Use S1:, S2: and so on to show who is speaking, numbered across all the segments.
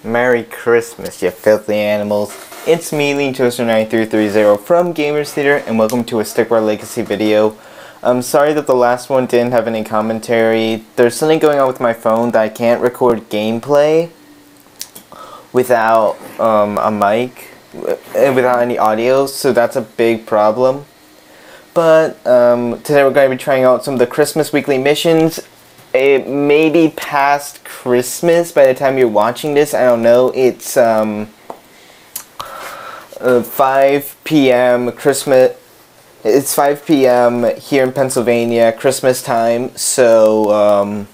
S1: Merry Christmas, you filthy animals. It's me, LeanToaster9330 from Gamers Theater, and welcome to a Stickbar Legacy video. I'm sorry that the last one didn't have any commentary. There's something going on with my phone that I can't record gameplay without a mic, without any audio, so that's a big problem. But today we're going to be trying out some of the Christmas weekly missions. It may be past Christmas by the time you're watching this. I don't know. It's 5 p.m. Christmas. It's 5 p.m. here in Pennsylvania, Christmas time. So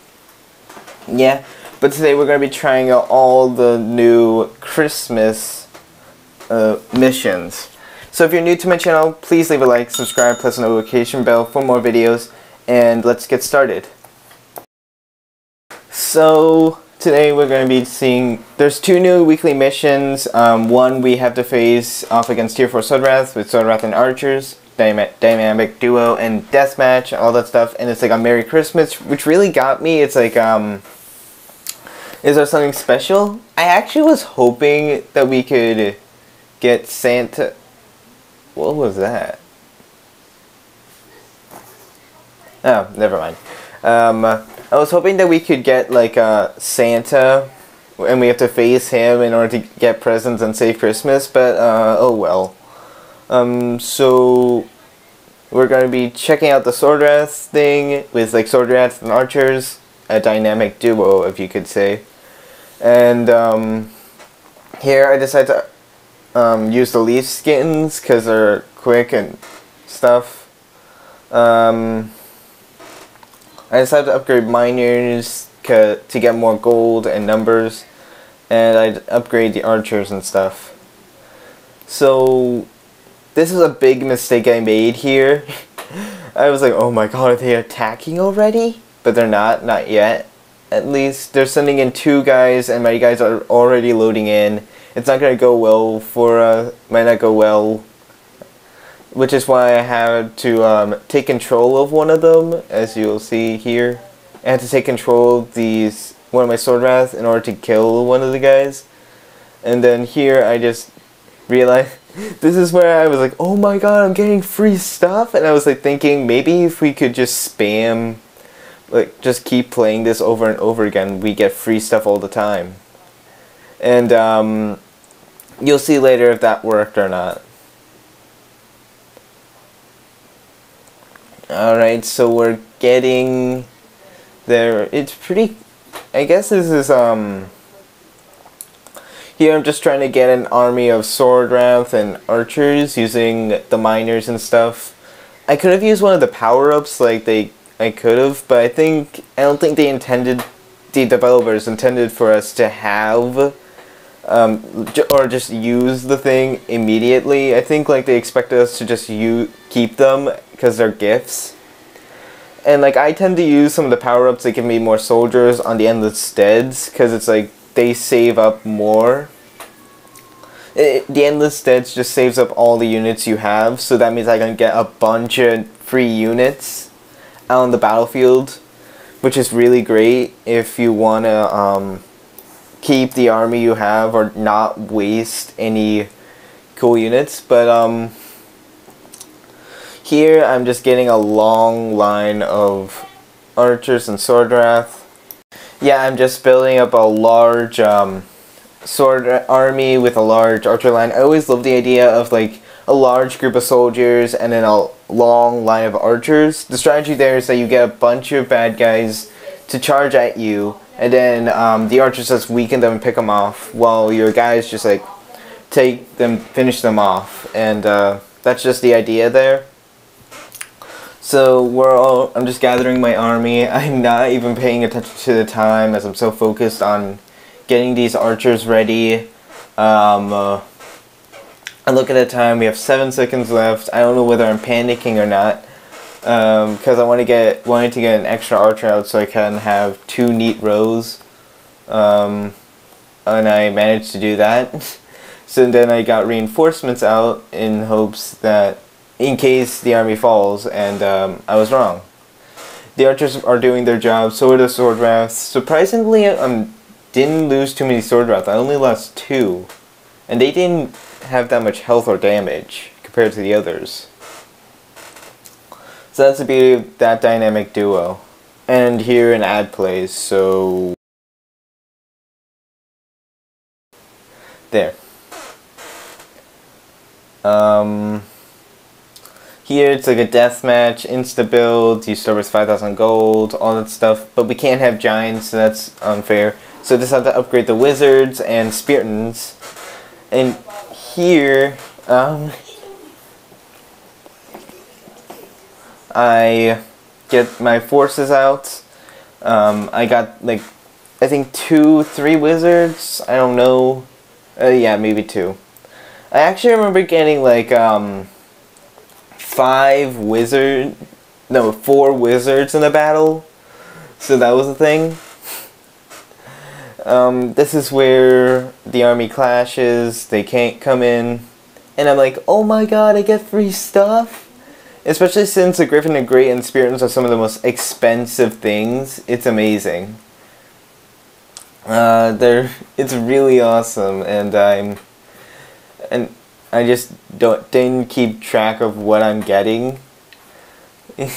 S1: yeah. But today we're going to be trying out all the new Christmas missions. So if you're new to my channel, please leave a like, subscribe, press the notification bell for more videos, and let's get started. So today we're going to be seeing, there's two new weekly missions. One, we have to face off against Tier 4 Swordwrath with Swordwrath and Archers, dynamic duo and deathmatch, all that stuff, and it's like a Merry Christmas, which really got me. It's like, is there something special? I actually was hoping that we could get Santa. What was that? Oh, never mind. I was hoping that we could get like Santa, and we have to face him in order to get presents and save Christmas, but oh well. So we're going to be checking out the Swordwrath thing with like Swordwrath and Archers, a dynamic duo, if you could say. And here I decided to use the leaf skins because they're quick and stuff. I decided to upgrade miners to get more gold and numbers, and I'd upgrade the archers and stuff. So this is a big mistake I made here. I was like, oh my god, are they attacking already? But they're not yet. At least they're sending in 2 guys, and my guys are already loading in. It's not gonna go well for might not go well. Which is why I had to take control of one of them, as you'll see here. I had to take control of one of my Swordwrath in order to kill one of the guys. And then here I just realized, this is where I was like, oh my god, I'm getting free stuff! And I was like thinking, maybe if we could just spam, like just keep playing this over and over again, we get free stuff all the time. And you'll see later if that worked or not. Alright, so we're getting there. It's pretty, I guess this is, here I'm just trying to get an army of Swordwrath and Archers using the miners and stuff. I could have used one of the power-ups like I could have, but I don't think the developers intended for us to have, or just use the thing immediately. I think like they expected us to just keep them because they're gifts. And like I tend to use some of the power-ups that give me more soldiers on the endless steads, because it's like they save up more. The endless steads just saves up all the units you have, so that means I can get a bunch of free units out on the battlefield, which is really great if you want to keep the army you have or not waste any cool units. But here I'm just getting a long line of Archers and Swordwrath. Yeah, I'm just building up a large sword army with a large archer line. I always love the idea of like a large group of soldiers and then a long line of archers. The strategy there is that you get a bunch of bad guys to charge at you, and then the archers just weaken them and pick them off, while your guys just like finish them off. And that's just the idea there. So I'm just gathering my army. I'm not even paying attention to the time as I'm so focused on getting these archers ready. I look at the time, we have 7 seconds left. I don't know whether I'm panicking or not, because I wanted to get an extra archer out so I can have 2 neat rows, and I managed to do that. So then I got reinforcements out in hopes that in case the army falls, and I was wrong. The archers are doing their job, so are the Swordwraths. Surprisingly, I'm didn't lose too many sword rats. I only lost 2. And they didn't have that much health or damage compared to the others. So that's the beauty of that dynamic duo. And here an ad plays, so... There. Here it's like a deathmatch, insta build, you start with 5,000 gold, all that stuff. But we can't have giants, so that's unfair. So I just have to upgrade the wizards and spiritans. And here, I get my forces out. I got like, I think 2, 3 wizards. I don't know. Yeah, maybe 2. I actually remember getting like 4 wizards in a battle. So that was a thing. This is where the army clashes. They can't come in. And I'm like, oh my god, I get free stuff? Especially since the Griffin and Great and Spiritans are some of the most expensive things. It's amazing. It's really awesome, and I just didn't keep track of what I'm getting. And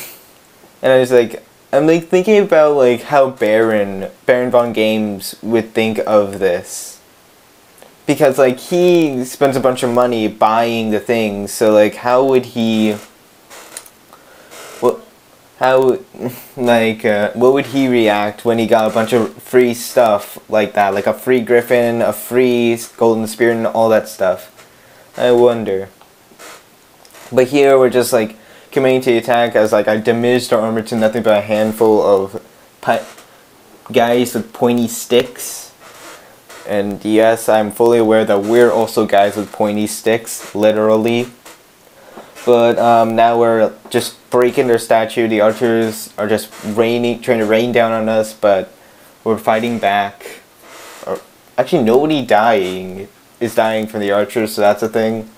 S1: I'm like thinking about like how Baron von Games would think of this. Because like he spends a bunch of money buying the things, so like how would he what would he react when he got a bunch of free stuff like that, like a free Griffin, a free Golden Spirit, and all that stuff? I wonder. But here we're just like committing to the attack as like I diminished our armor to nothing but a handful of guys with pointy sticks. And yes, I'm fully aware that we're also guys with pointy sticks, literally. But now we're just breaking their statue. The archers are just trying to rain down on us, but we're fighting back. Actually, nobody is dying from the archers, so that's a thing.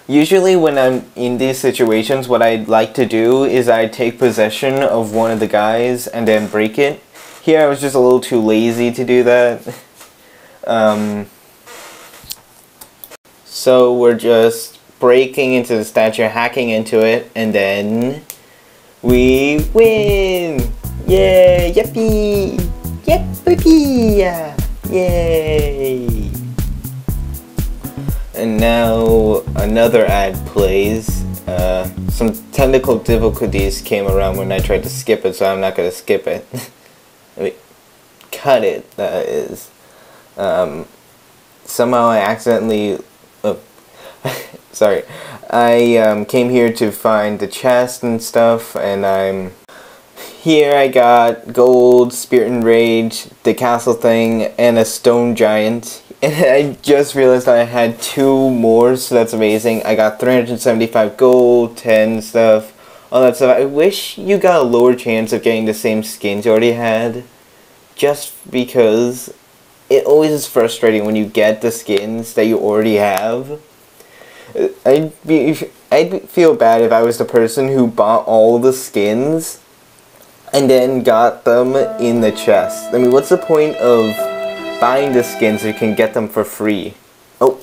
S1: Usually when I'm in these situations, what I'd like to do is I take possession of one of the guys and then break it. Here I was just a little too lazy to do that. So we're just breaking into the statue, hacking into it, and then we win! Yay! Yippee! Yippee! Yay! And now another ad plays. Some technical difficulties came around when I tried to skip it, so I'm not going to skip it. I mean, cut it, that is. Somehow I accidentally... Oh, sorry. I came here to find the chest and stuff, and here I got gold, spirit and rage, the castle thing, and a stone giant. And I just realized I had 2 more, so that's amazing. I got 375 gold, 10 stuff, all that stuff. I wish you got a lower chance of getting the same skins you already had. Just because it always is frustrating when you get the skins that you already have. I'd feel bad if I was the person who bought all the skins and then got them in the chest. I mean, what's the point of buying the skins so you can get them for free? Oh,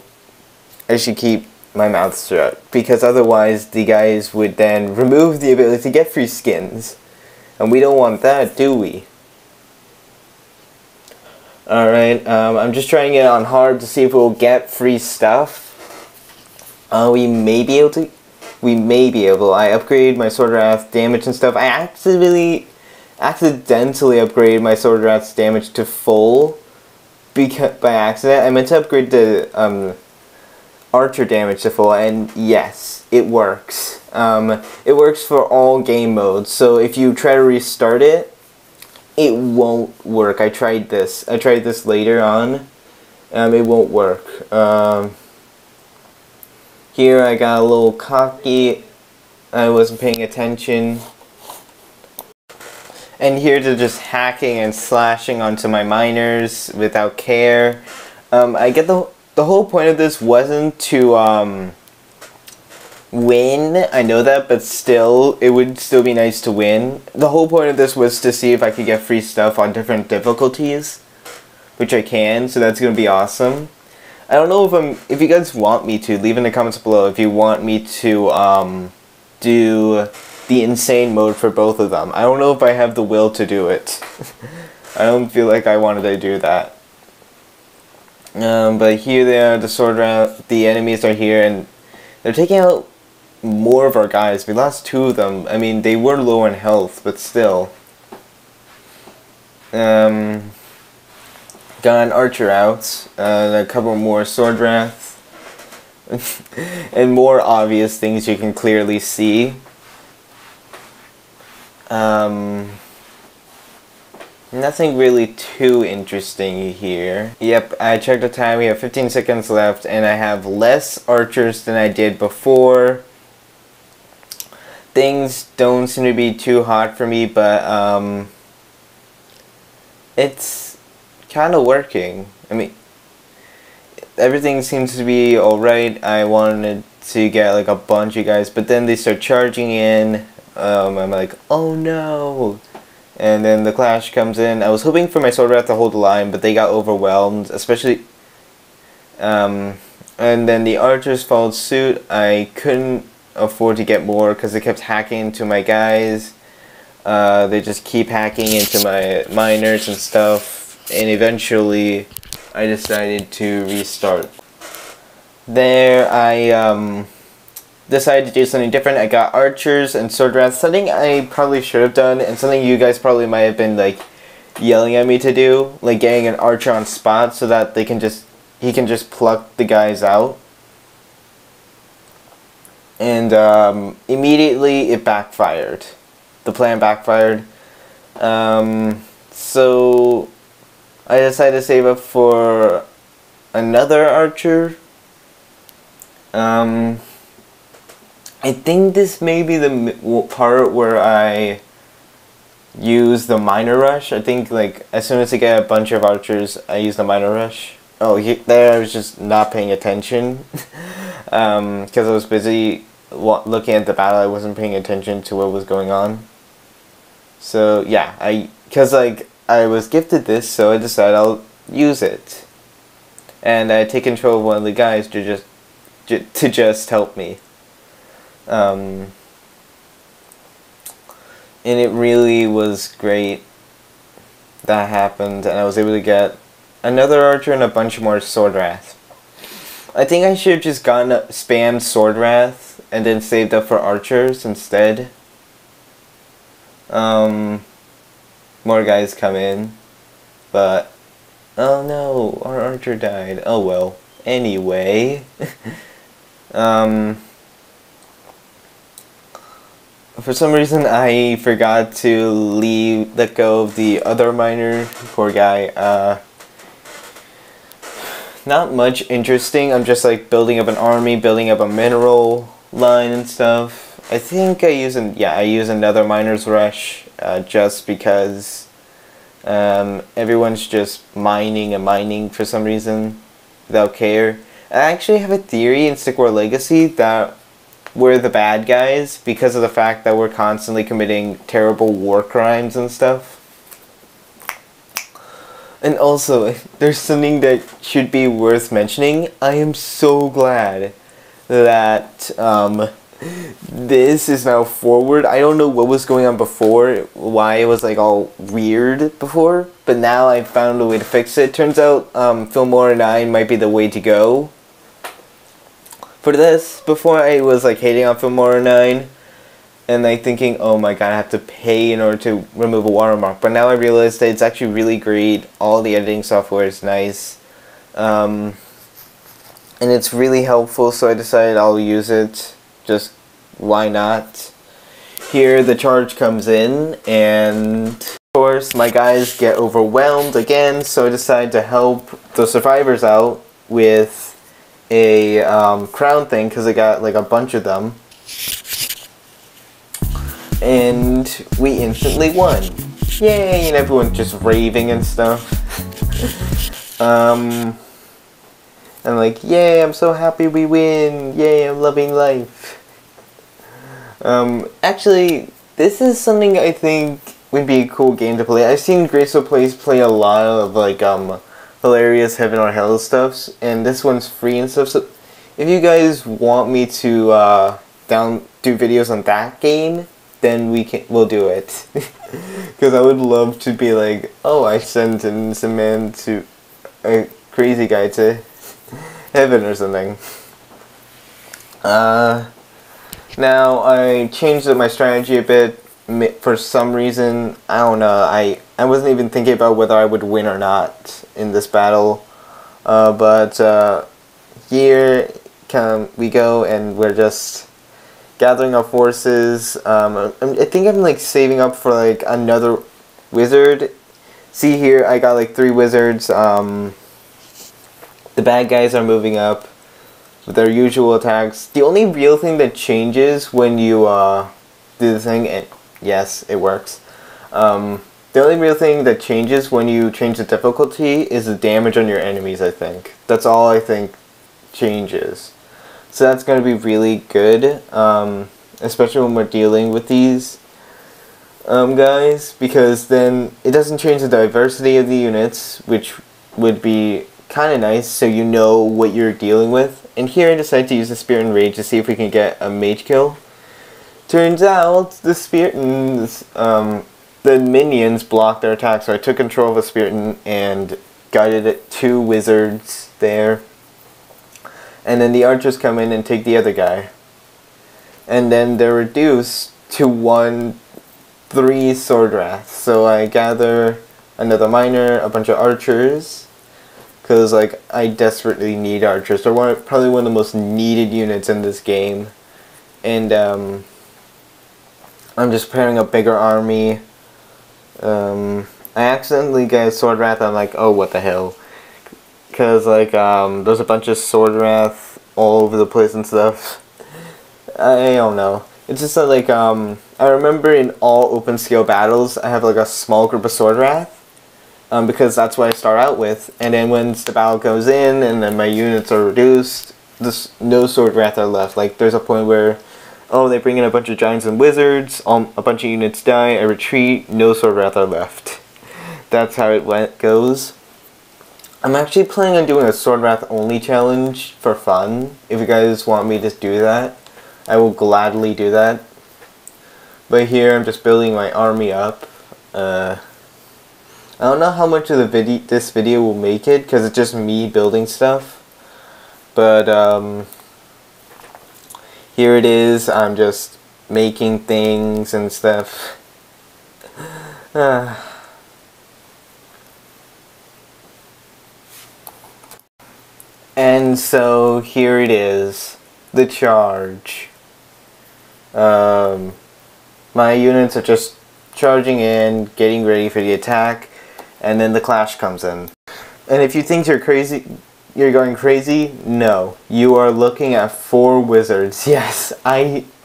S1: I should keep my mouth shut, because otherwise the guys would then remove the ability to get free skins. And we don't want that, do we? Alright, I'm just trying it on hard to see if we'll get free stuff. We may be able to. I upgraded my Sword Wrath damage and stuff. I accidentally upgraded my Sword Wrath's damage to full by accident. I meant to upgrade the archer damage to full, and yes, it works. It works for all game modes, so if you try to restart it, it won't work. I tried this later on. It won't work. Here I got a little cocky. I wasn't paying attention. And here they're just hacking and slashing onto my miners without care. I get the whole point of this wasn't to win. I know that, but still, it would still be nice to win. The whole point of this was to see if I could get free stuff on different difficulties, which I can, so that's gonna be awesome. I don't know if you guys want me to, leave in the comments below if you want me to do the insane mode for both of them. I don't know if I have the will to do it. I don't feel like I wanted to do that. But here they are, the sword round, the enemies are here, and they're taking out more of our guys. We lost 2 of them. I mean, they were low in health, but still. Got an archer out, a couple more sword wrath, and more obvious things you can clearly see. Nothing really too interesting here. Yep, I checked the time, we have 15 seconds left, and I have less archers than I did before. Things don't seem to be too hot for me, but it's kind of working. I mean, everything seems to be alright. I wanted to get like a bunch of guys, but then they start charging in. I'm like, oh no! And then the clash comes in. I was hoping for my sword wrath to hold the line, but they got overwhelmed, especially. And then the archers followed suit. I couldn't afford to get more because they kept hacking into my guys. They just keep hacking into my miners and stuff. And eventually, I decided to restart. There, I decided to do something different. I got archers and sword wrath, something I probably should have done, and something you guys probably might have been like yelling at me to do, like getting an archer on spot so that he can just pluck the guys out. And immediately it backfired. The plan backfired. So I decided to save up for another archer. I think this may be the part where I use the miner rush. I think like as soon as I get a bunch of archers, I use the miner rush. Oh, there I was just not paying attention because I was busy looking at the battle. I wasn't paying attention to what was going on. So yeah, because like I was gifted this, so I decided I'll use it, and I take control of one of the guys to just help me. And it really was great that happened, and I was able to get another archer and a bunch more sword wrath. I think I should have just spammed sword wrath and then saved up for archers instead. More guys come in, but oh no, our archer died. Oh well. Anyway, for some reason I forgot to let go of the other miner. Poor guy. Not much interesting. I'm just like building up an army, building up a mineral line and stuff. I think I use another miner's rush just because everyone's just mining and mining for some reason without care. I actually have a theory in Stick War Legacy that we're the bad guys because of the fact that we're constantly committing terrible war crimes and stuff. And also, there's something that should be worth mentioning. I am so glad that this is now forward. I don't know what was going on before, why it was like all weird before, but now I found a way to fix it. Turns out Inmorta 9 might be the way to go for this. Before I was like hating on Inmorta 9 and like thinking, oh my god, I have to pay in order to remove a watermark, but now I realized that it's actually really great. All the editing software is nice, and it's really helpful, so I decided I'll use it. Just why not? Here the charge comes in, and of course my guys get overwhelmed again, so I decided to help the survivors out with a crown thing because I got like a bunch of them, and we instantly won. Yay! And everyone's just raving and stuff. I'm like, yay, I'm so happy we win. Yay, I'm loving life. Actually, this is something I think would be a cool game to play. I've seen Graceful Plays play a lot of like hilarious Heaven or Hell stuffs, and this one's free and stuff. So if you guys want me to do videos on that game, then we'll do it. Because I would love to be like, oh, I sent in some man to a crazy guy to heaven or something. Now I changed up my strategy a bit for some reason. I don't know. I wasn't even thinking about whether I would win or not in this battle. But here we go, and we're just gathering our forces. I think I'm like saving up for like another wizard. See here, I got like 3 wizards. The bad guys are moving up with their usual attacks. The only real thing that changes when you do the thing, and yes, it works. The only real thing that changes when you change the difficulty is the damage on your enemies, I think. That's all I think changes. So that's going to be really good, especially when we're dealing with these guys, because then it doesn't change the diversity of the units, which would be kind of nice, so you know what you're dealing with. And here I decided to use the Spirit and Rage to see if we can get a mage kill. Turns out the Spirit and the minions blocked their attack, so I took control of the Spirit and guided it 2 wizards there. And then the archers come in and take the other guy. And then they're reduced to 1/3 sword wrath. So I gather another miner, a bunch of archers, because like I desperately need archers. They're probably one of the most needed units in this game. And I'm just preparing a bigger army. I accidentally get sword wrath. I'm like, oh, what the hell. Because like there's a bunch of sword wrath all over the place and stuff. I don't know. It's just that, like I remember in all open scale battles I have like a small group of sword wrath, because that's what I start out with. And then once the battle goes in and then my units are reduced, there's no sword wrath are left. Like there's a point where, oh, they bring in a bunch of giants and wizards, a bunch of units die, I retreat, no sword wrath are left. That's how it goes. I'm actually planning on doing a sword wrath only challenge for fun. If you guys want me to do that, I will gladly do that. But here I'm just building my army up. I don't know how much of this video will make it, because it's just me building stuff. But here it is. I'm just making things and stuff. And so here it is, the charge. My units are just charging in, getting ready for the attack, and then the clash comes in. And if you think you're going crazy, no. You are looking at 4 wizards. Yes,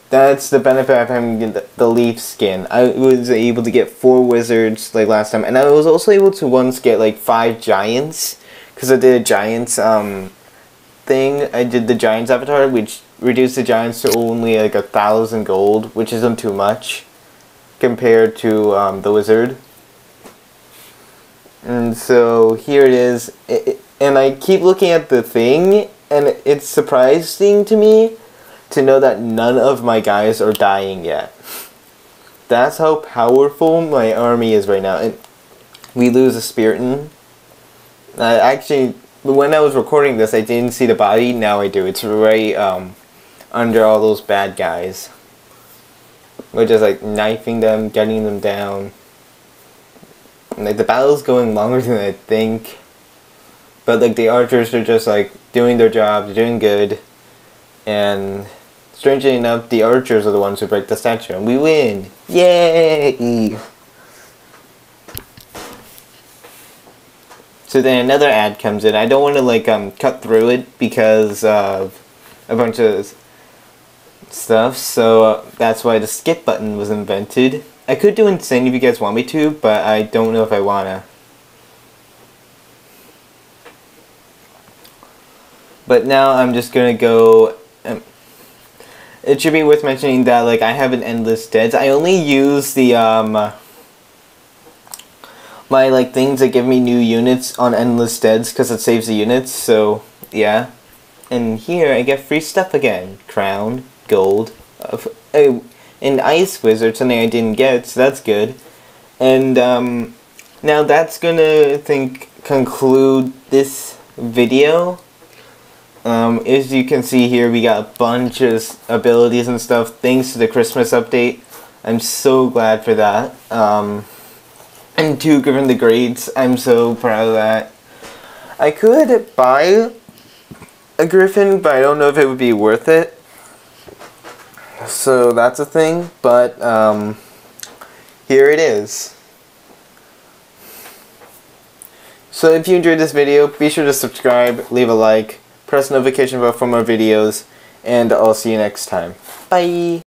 S1: that's the benefit of having the leaf skin. I was able to get 4 wizards like last time, and I was also able to once get like 5 giants, because I did a giants thing. I did the giants avatar, which reduced the giants to only like 1,000 gold, which isn't too much compared to the wizard. And so here it is, and I keep looking at the thing, and it's surprising to me to know that none of my guys are dying yet. That's how powerful my army is right now. And we lose a Spiriton. Actually, when I was recording this, I didn't see the body. Now I do. It's right under all those bad guys. We're just like knifing them, getting them down. And, like, the battle's going longer than I think. But like the archers are just like doing their job, they're doing good. And strangely enough, the archers are the ones who break the statue, and we win! Yay! So then another ad comes in. I don't want to like cut through it because of a bunch of stuff, so that's why the skip button was invented. I could do insane if you guys want me to, but I don't know if I wanna. But now I'm just gonna go. it should be worth mentioning that like I have an endless deads. I only use the my like things that give me new units on endless deads because it saves the units. So yeah, and here I get free stuff again: crown, gold, an ice wizard, something I didn't get, so that's good. And now that's gonna conclude this video. As you can see here, we got a bunch of abilities and stuff thanks to the Christmas update. I'm so glad for that. And 2 Griffin the Greats, I'm so proud of that. I could buy a Griffin, but I don't know if it would be worth it. So that's a thing, but here it is. So if you enjoyed this video, be sure to subscribe, leave a like, press the notification bell for more videos, and I'll see you next time. Bye!